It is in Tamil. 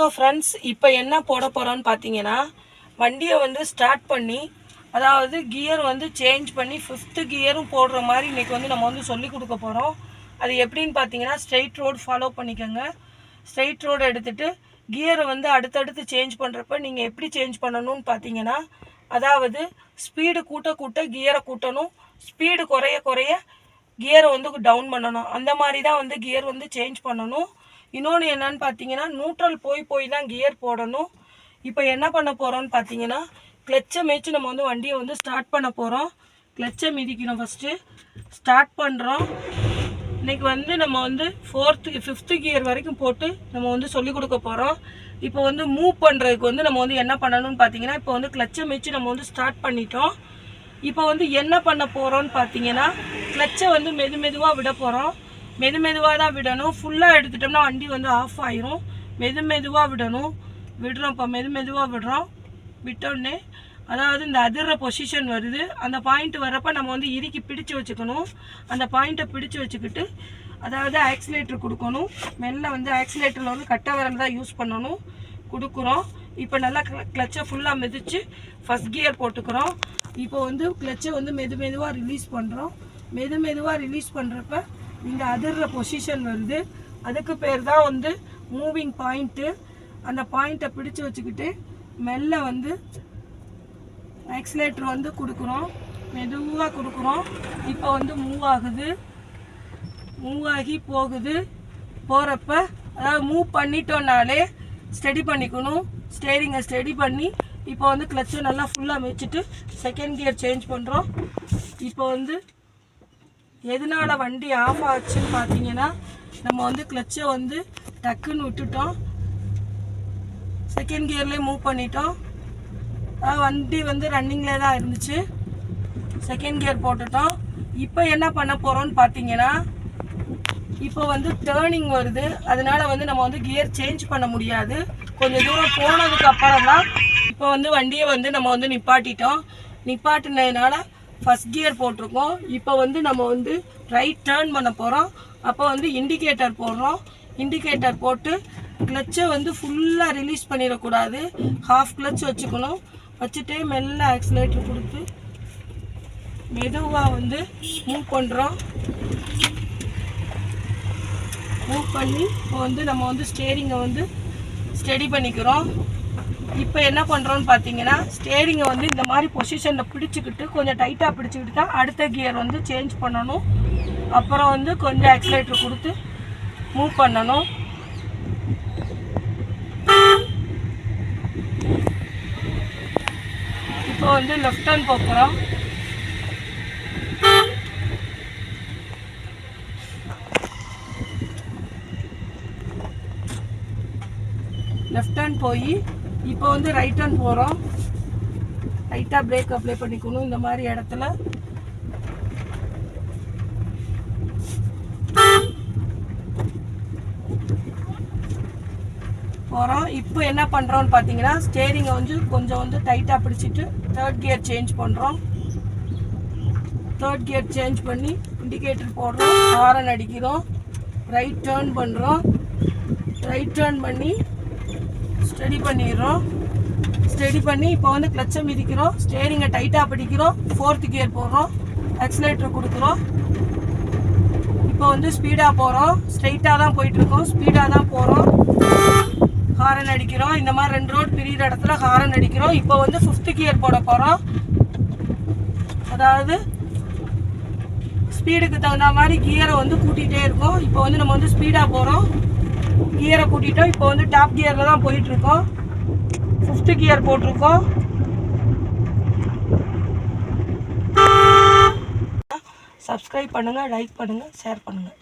ஃப்ரெண்ட்ஸ், இப்போ என்ன போட போகிறோன்னு பார்த்தீங்கன்னா, வண்டியை வந்து ஸ்டார்ட் பண்ணி, அதாவது கியர் வந்து சேஞ்ச் பண்ணி 5th கியரும் போடுற மாதிரி இன்றைக்கி வந்து நம்ம வந்து சொல்லி கொடுக்க போகிறோம். அது எப்படின்னு பார்த்தீங்கன்னா, ஸ்ட்ரெயிட் ரோடு ஃபாலோ பண்ணிக்கோங்க. ஸ்ட்ரெயிட் ரோடு எடுத்துகிட்டு கியரை வந்து அடுத்தடுத்து சேஞ்ச் பண்ணுறப்ப நீங்கள் எப்படி சேஞ்ச் பண்ணணும்னு பார்த்தீங்கன்னா, அதாவது ஸ்பீடு கூட்ட கூட்ட கியரை கூட்டணும், ஸ்பீடு குறைய குறைய கியரை வந்து டவுன் பண்ணணும். அந்த மாதிரி தான் வந்து கியர் வந்து சேஞ்ச் பண்ணணும். இன்னொன்று என்னன்னு பார்த்தீங்கன்னா, நியூட்ரல் போய் தான் கியர் போடணும். இப்போ என்ன பண்ண போகிறோன்னு பார்த்தீங்கன்னா, கிளச்சை மேய்ச்சி நம்ம வந்து வண்டியை வந்து ஸ்டார்ட் பண்ண போகிறோம். கிளச்சை மிதிக்கணும். ஃபஸ்ட்டு ஸ்டார்ட் பண்ணுறோம். இன்றைக்கி வந்து நம்ம வந்து 5th கியர் வரைக்கும் போட்டு நம்ம வந்து சொல்லிக் கொடுக்க போகிறோம். இப்போ வந்து மூவ் பண்ணுறதுக்கு வந்து நம்ம வந்து என்ன பண்ணணும்னு பார்த்தீங்கன்னா, இப்போ வந்து கிளச்சை மேய்ச்சி நம்ம வந்து ஸ்டார்ட் பண்ணிட்டோம். இப்போ வந்து என்ன பண்ண போகிறோன்னு பார்த்தீங்கன்னா, கிளச்சை வந்து மெதுவாக விட போகிறோம். மெதுவாக தான் விடணும். ஃபுல்லாக எடுத்துட்டோம்னா வண்டி வந்து ஆஃப் ஆயிரும். மெதுவாக விடணும். விடுறோம். இப்போ மெதுவாக விடுறோம். விட்டோடனே அதாவது இந்த அதிர்ற பொசிஷன் வருது. அந்த பாயிண்ட் வர்றப்ப நம்ம வந்து இறுக்கி பிடிச்சு வச்சுக்கணும். அந்த பாயிண்ட்டை பிடிச்சு வச்சுக்கிட்டு அதாவது ஆக்சிலேட்டர் கொடுக்கணும். மெல்ல வந்து ஆக்சிலேட்டரில் வந்து கட்டை விரல் தான் யூஸ் பண்ணணும். கொடுக்குறோம். இப்போ நல்லா கிளச்சை ஃபுல்லாக மிதித்து ஃபஸ்ட் கியர் போட்டுக்கிறோம். இப்போ வந்து கிளச்சை வந்து மெதுவாக ரிலீஸ் பண்ணுறோம். மெதுவாக ரிலீஸ் பண்ணுறப்ப இந்த அதிர்ற பொசிஷன் வருது. அதுக்கு பேர் தான் வந்து மூவிங் பாயிண்ட்டு. அந்த பாயிண்ட்டை பிடிச்சு வச்சுக்கிட்டு மெல்ல வந்து ஆக்சிலேட்டர் வந்து கொடுக்குறோம். மெதுவாக கொடுக்குறோம். இப்போ வந்து மூவ் ஆகுது. மூவ் ஆகி போகுது. போகிறப்ப அதாவது மூவ் பண்ணிட்டோன்னாலே ஸ்டெடி பண்ணிக்கணும். ஸ்டேரிங்கை ஸ்டெடி பண்ணி இப்போ வந்து கிளச்சை நல்லா ஃபுல்லாக வச்சுட்டு செகண்ட் கியர் சேஞ்ச் பண்ணுறோம். இப்போ வந்து எதனால் வண்டி ஆஃப் ஆச்சுன்னு பார்த்தீங்கன்னா, நம்ம வந்து கிளச்சை வந்து டக்குன்னு விட்டுட்டோம். செகண்ட் கியர்லேயே மூவ் பண்ணிட்டோம். வண்டி வந்து ரன்னிங்கில் தான் இருந்துச்சு. செகண்ட் கியர் போட்டுட்டோம். இப்போ என்ன பண்ண போகிறோன்னு பார்த்தீங்கன்னா, இப்போ வந்து டேர்னிங் வருது. அதனால வந்து நம்ம வந்து கியர் சேஞ்ச் பண்ண முடியாது. கொஞ்சம் தூரம் போனதுக்கு அப்புறம் தான் இப்போ வந்து வண்டியை வந்து நம்ம வந்து நிப்பாட்டிட்டோம். நிப்பாட்டினதுனால ஃபஸ்ட் கியர் போட்டிருக்கோம். இப்போ வந்து நம்ம வந்து ரைட் டேர்ன் பண்ண போகிறோம். அப்போ வந்து இண்டிகேட்டர் போடுறோம். இண்டிகேட்டர் போட்டு கிளச்சை வந்து ஃபுல்லாக ரிலீஸ் பண்ணிடக்கூடாது. ஹாஃப் கிளச் வச்சுக்கணும். வச்சுட்டே மெல்ல ஆக்சிலேட்டர் கொடுத்து மெதுவாக வந்து மூவ் பண்ணுறோம். மூவ் பண்ணி இப்போ வந்து நம்ம வந்து ஸ்டேரிங்கை வந்து ஸ்டெடி பண்ணிக்கிறோம். இப்போ என்ன பண்ணுறோன்னு பார்த்தீங்கன்னா, ஸ்டேரிங்கை வந்து இந்த மாதிரி பொசிஷனில் பிடிச்சிக்கிட்டு கொஞ்சம் டைட்டாக பிடிச்சிக்கிட்டு தான் அடுத்த கியர் வந்து சேஞ்ச் பண்ணணும். அப்புறம் வந்து கொஞ்சம் ஆக்சிலேட்டர் கொடுத்து மூவ் பண்ணணும். இப்போ வந்து லெஃப்ட் டர்ன் போகிறோம். லெஃப்ட் டர்ன் போய் இப்போ வந்து ரைட் டர்ன் போகிறோம். லைட்டாக பிரேக் அப்ளை பண்ணிக்கணும். இந்த மாதிரி இடத்துல போகிறோம். இப்போ என்ன பண்ணுறோன்னு பார்த்தீங்கன்னா, ஸ்டேரிங்கை வந்து கொஞ்சம் வந்து டைட்டாக பிடிச்சிட்டு தேர்ட் கியர் சேஞ்ச் பண்ணுறோம். தேர்ட் கியர் சேஞ்ச் பண்ணி இண்டிகேட்டர் போடுறோம். ஹாரன் அடிக்கிறோம். ரைட் டேர்ன் பண்ணுறோம். ரைட் டேர்ன் பண்ணி ஸ்டெடி பண்ணிடுறோம். ஸ்டெடி பண்ணி இப்போ வந்து கிளச்சை மிதிக்கிறோம். ஸ்டேரிங்கை டைட்டாக பிடிக்கிறோம். 4th கியர் போடுறோம். ஆக்சிலேட்டர் கொடுக்குறோம். இப்போ வந்து ஸ்பீடாக போகிறோம். ஸ்ட்ரெயிட்டாக தான் போயிட்டுருக்கோம். ஸ்பீடாக தான் போகிறோம். ஹாரன் அடிக்கிறோம். இந்த மாதிரி 2 ரோடு பிரிகிற இடத்துல ஹாரன் அடிக்கிறோம். இப்போ வந்து 5th கியர் போட போகிறோம். அதாவது ஸ்பீடுக்கு தகுந்த மாதிரி கியரை வந்து கூட்டிகிட்டே இருக்கோம். இப்போ வந்து நம்ம வந்து ஸ்பீடாக போகிறோம். கியரை கூட்டிட்டோம். இப்போ வந்து டாப் கியரில் தான் போயிட்டுருக்கோம். 5th கியர் போட்டிருக்கோம். சப்ஸ்கிரைப் பண்ணுங்கள், லைக் பண்ணுங்கள், ஷேர் பண்ணுங்கள்.